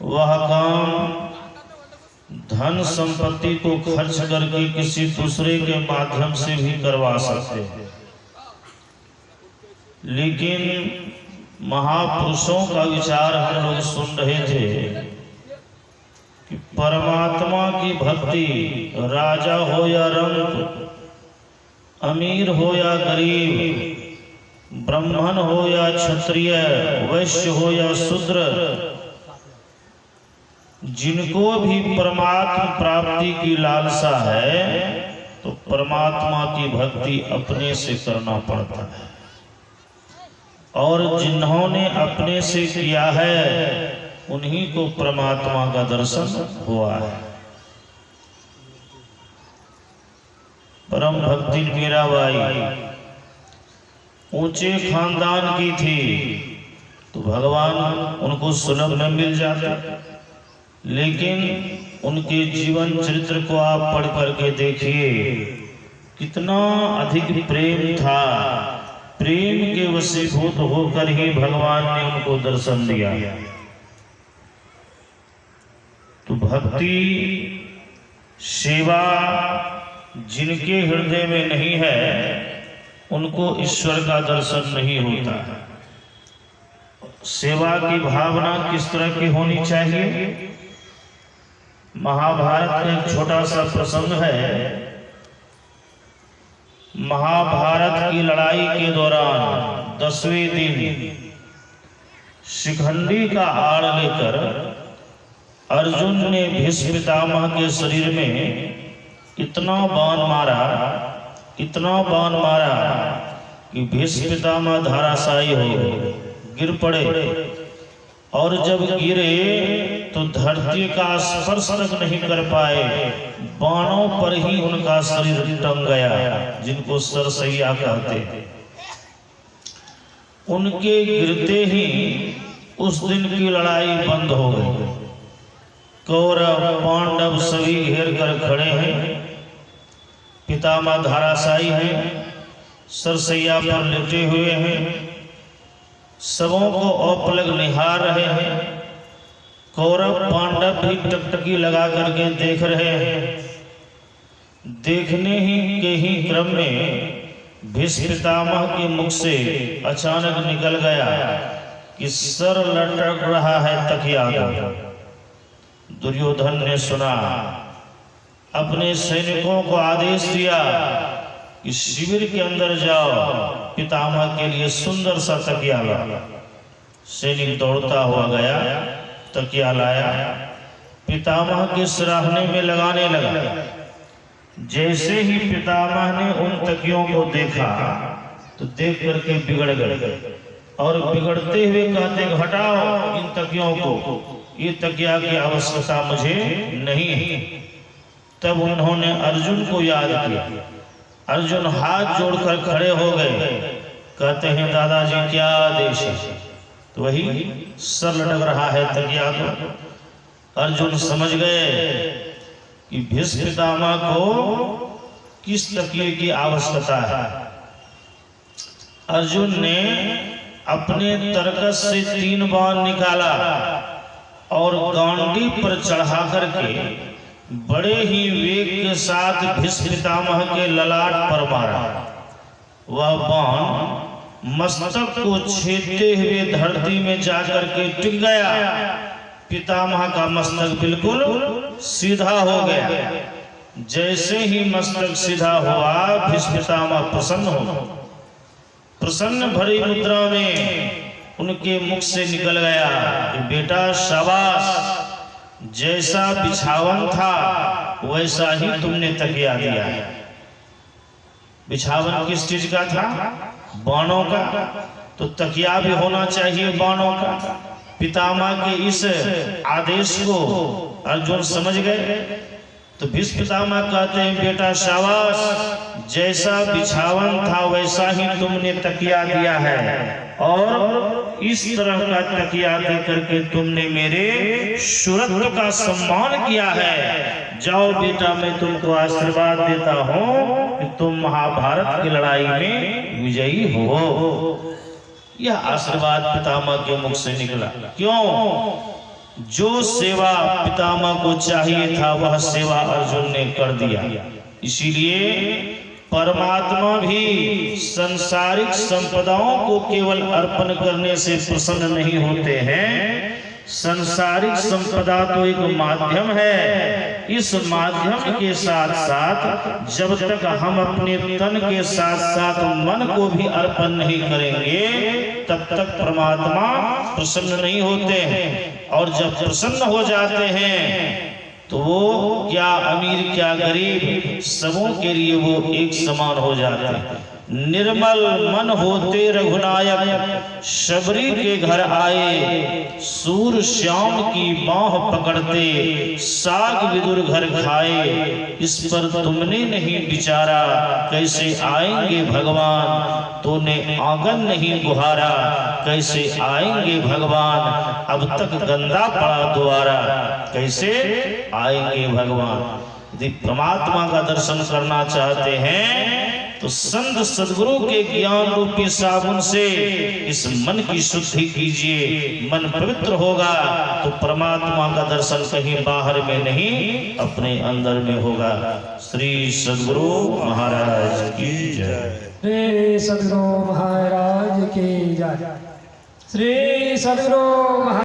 वह काम धन संपत्ति को खर्च करके किसी दूसरे के माध्यम से भी करवा सकते हैं, लेकिन महापुरुषों का विचार हम लोग सुन रहे थे कि परमात्मा की भक्ति राजा हो या रंक, अमीर हो या गरीब, ब्राह्मण हो या क्षत्रिय, वैश्य हो या शूद्र, जिनको भी परमात्मा प्राप्ति की लालसा है तो परमात्मा की भक्ति अपने से करना पड़ता है, और जिन्होंने अपने से किया है उन्हीं को परमात्मा का दर्शन हुआ है। परम भक्ति मीराबाई ऊंचे खानदान की थी तो भगवान उनको सुलभ न मिल जाते, लेकिन उनके जीवन चरित्र को आप पढ़ करके देखिए, कितना अधिक प्रेम था। प्रेम के वशीभूत होकर ही भगवान ने उनको दर्शन दिया। तो भक्ति सेवा जिनके हृदय में नहीं है उनको ईश्वर का दर्शन नहीं होता। सेवा की भावना किस तरह की होनी चाहिए? महाभारत का एक छोटा सा प्रसंग है। महाभारत की लड़ाई के दौरान 10वें दिन शिखंडी का आड़ लेकर अर्जुन ने भीष्म पितामह के शरीर में इतना बाण मारा कि भीष्म पितामह धराशायी हो गए, गिर पड़े, और जब गिरे तो धरती का स्पर्श तक नहीं कर पाए, बाणों पर ही उनका शरीर टंग गया, जिनको सरसैया कहते हैं। उनके गिरते ही उस दिन की लड़ाई बंद हो गई। कौरव पांडव सभी घेर कर खड़े हैं, पितामह धराशायी हैं, सरसैया पर लेटे हुए हैं, सबों को अपलग निहार रहे हैं। कौरव पांडव भी टकटकी लगा करके देख रहे हैं। देखने ही के ही क्रम में भीष्म पितामह के मुख से अचानक निकल गया कि सर लटक रहा है तकिया को। दुर्योधन ने सुना, अपने सैनिकों को आदेश दिया कि शिविर के अंदर जाओ, पितामह के लिए सुंदर सा तकिया लाओ। सैनिक दौड़ता हुआ गया, तकिया लाया, पितामह के सिराहने में लगाने लगा। जैसे ही पितामह ने उन तकियों को देखा तो देख करके बिगड़ गए, और बिगड़ते हुए कहते, हटाओ इन तकियों को, ये तकिया की आवश्यकता मुझे नहीं है। तब उन्होंने अर्जुन को याद किया। अर्जुन हाथ जोड़कर खड़े हो गए, कहते हैं, दादाजी क्या आदेश है? तो वही सर लटक रहा है तकिया को। अर्जुन समझ गए कि भीष्म पितामह को किस तकिए की आवश्यकता है। अर्जुन ने अपने तरकस से 3 बाण निकाला और गांडी पर चढ़ा करके बड़े ही वेग के साथ भीष्म पितामह के ललाट पर मारा। वह बाण मस्तक को छेदते हुए धरती में जाकर के टिक गया। पितामह का मस्तक बिल्कुल सीधा हो गया। जैसे ही मस्तक सीधा हुआ, भीष्म पितामह प्रसन्न भरी मुद्रा में उनके मुख से निकल गया, बेटा शाबाश, जैसा बिछावन था वैसा ही तुमने तकिया दिया है। बिछावन किस चीज का था? बाणों का। तो तकिया भी होना चाहिए बाणों का। पितामह के इस आदेश को अर्जुन समझ गए। तो भीष्म पितामह कहते हैं, बेटा शाबाश, जैसा बिछावन था वैसा ही तुमने तकिया दिया है, और इस तरह का तकिया दे करके तुमने मेरे शुरत्व का सम्मान किया है। जाओ बेटा, मैं तुमको आशीर्वाद देता हूँ कि तुम महाभारत की लड़ाई में विजयी हो। यह आशीर्वाद पितामह के मुख से निकला। क्यों? जो सेवा पितामह को चाहिए था वह सेवा अर्जुन ने कर दिया। इसीलिए परमात्मा भी संसारिक संपदाओं को केवल अर्पण करने से प्रसन्न नहीं होते हैं। संसारिक संपदा तो एक माध्यम है, इस माध्यम के साथ साथ जब तक हम अपने तन के साथ साथ मन को भी अर्पण नहीं करेंगे तब तक परमात्मा प्रसन्न नहीं होते हैं। और जब प्रसन्न हो जाते हैं तो वो क्या अमीर क्या गरीब सबों के लिए वो एक समान हो जाते हैं। निर्मल मन होते रघुनायक शबरी के घर आए, सूर श्याम की बाह पकड़ते साग विदुर घर खाए। इस पर तुमने नहीं विचारा कैसे आएंगे भगवान, तूने आंगन नहीं गुहारा कैसे आएंगे भगवान। अब तक गंदा पड़ा द्वारा कैसे आएंगे भगवान। यदि परमात्मा का दर्शन करना चाहते हैं तो संत सद्गुरु के ज्ञान रूपी साबुन से इस मन की शुद्धि कीजिए। मन पवित्र होगा तो परमात्मा का दर्शन कहीं बाहर में नहीं अपने अंदर में होगा। श्री सद्गुरु महाराज की जय। श्री सद्गुरु महाराज की जय। श्री सद्गुरु